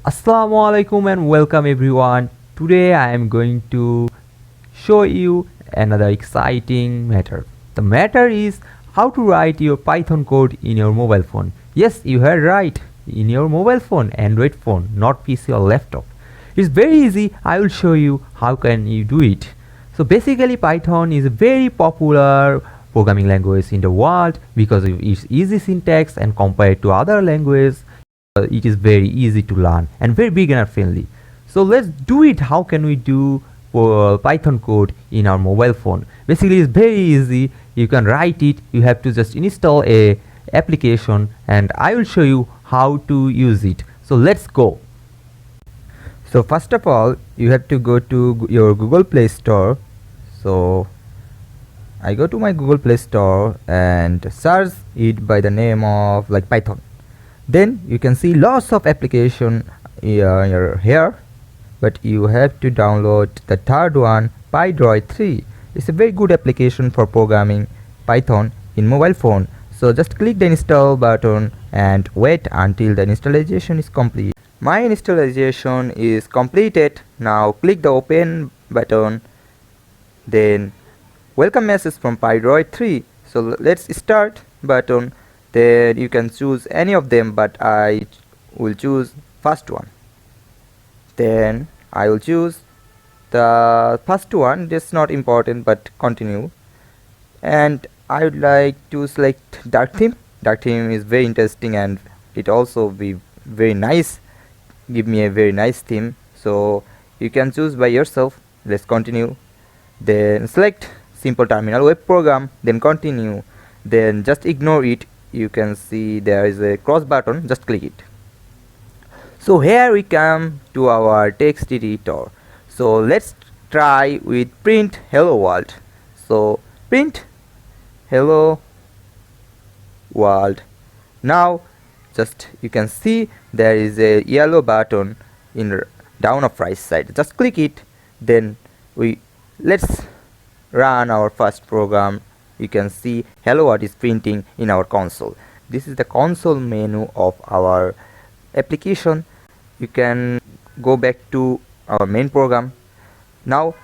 Assalamualaikum and welcome everyone. Today I am going to show you another exciting matter. The matter is how to write your Python code in your mobile phone. Yes, you heard right. In your mobile phone, Android phone, not PC or laptop. It's very easy. I will show you how can you do it. So basically Python is a very popular programming language in the world because of its easy syntax and compared to other languages it is very easy to learn and very beginner friendly. So let's do it. How can we do Python code in our mobile phone? Basically it's very easy. You can write it. You have to just install a application and I will show you how to use it. So let's go. So first of all you have to go to your Google Play Store. So I go to my Google Play Store and search it by the name of like Python. Then you can see lots of application here, but you have to download the third one, Pydroid 3. It's a very good application for programming Python in mobile phone. So just click the install button and wait until the installation is complete. My installation is completed. Now click the open button. Then welcome message from Pydroid 3. So let's start button. Then you can choose any of them, but I will choose first one. Then I will choose the first one. That's not important, but continue. And I would like to select dark theme. Dark theme is very interesting and it also be very nice. Give me a very nice theme. So you can choose by yourself. Let's continue. Then select simple terminal web program. Then continue. Then just ignore it. You can see there is a cross button, just click it. So here we come to our text editor. So let's try with print hello world. So print hello world. Now just you can see there is a yellow button in down of right side. Just click it. Then let's run our first program. You can see hello world is printing in our console. This is the console menu of our application. You can go back to our main program. Now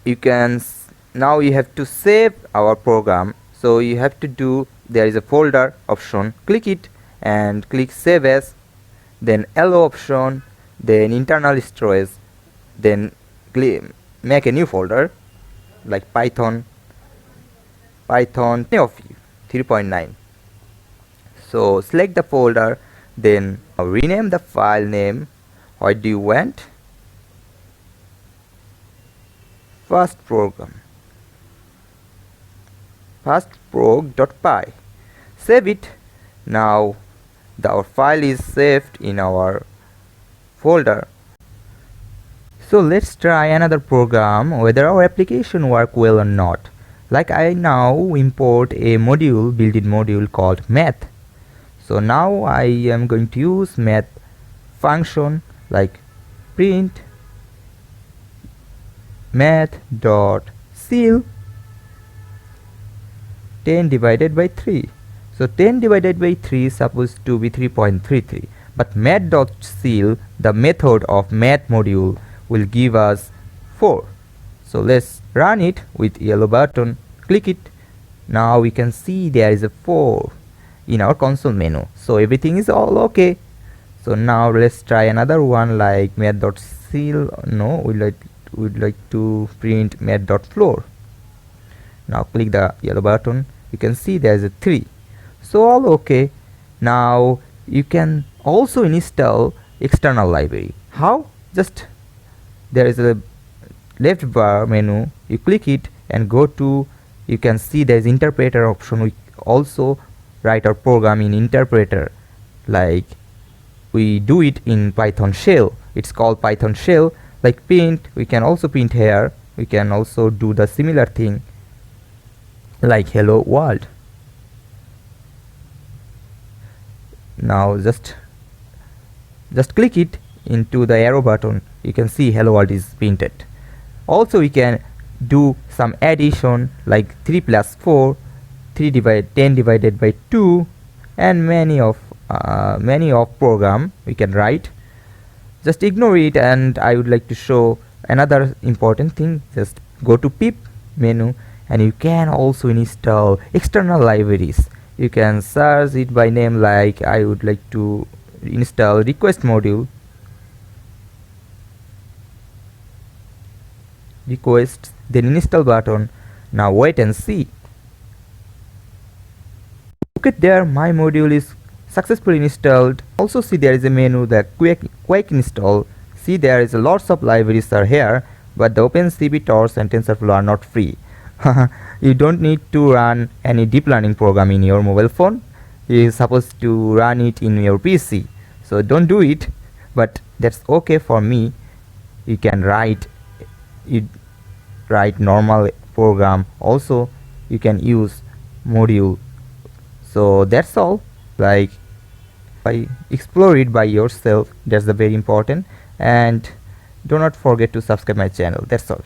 you have to save our program. So you have to do, there is a folder option, click it and click save as, then hello option, then internal storage, then make a new folder like Python 3.9. So select the folder, then rename the file name. What do you want? First program, firstprog.py. Save it. Now our file is saved in our folder. So let's try another program whether our application work well or not. Like I now import a module, built-in module called math. So now I am going to use math function like print math.ceil 10 divided by 3. So 10 divided by 3 is supposed to be 3.33, but math.ceil, the method of math module, will give us 4. So let's run it with yellow button, click it. Now we can see there is a 4 in our console menu. So everything is all okay. So now let's try another one like math.ceil. No, we'd like to print math.floor. Now click the yellow button. You can see there is a 3. So all okay. Now you can also install external library. How? Just there is a left bar menu, you click it and go to, you can see there is interpreter option. We also write our program in interpreter like we do it in Python shell. It's called Python shell. Like print, we can also print here. We can also do the similar thing like hello world. Now just click it into the arrow button. You can see hello world is printed. Also we can do some addition like 3 plus 4, 10 divided by 2, and many of program we can write. just ignore it, and I would like to show another important thing. Just go to pip menu, and you can also install external libraries. You can search it by name, like I would like to install request module, request, then install button. Now wait and see. Look at there, my module is successfully installed. Also see there is a menu, the quick install. See there is a lots of libraries are here, but the OpenCV, Torch and TensorFlow are not free. You don't need to run any deep learning program in your mobile phone. You're supposed to run it in your PC, so don't do it, but that's okay for me. You can write normal program. Also you can use module. So that's all. Like, explore it by yourself. That's the very important, and do not forget to subscribe my channel. That's all.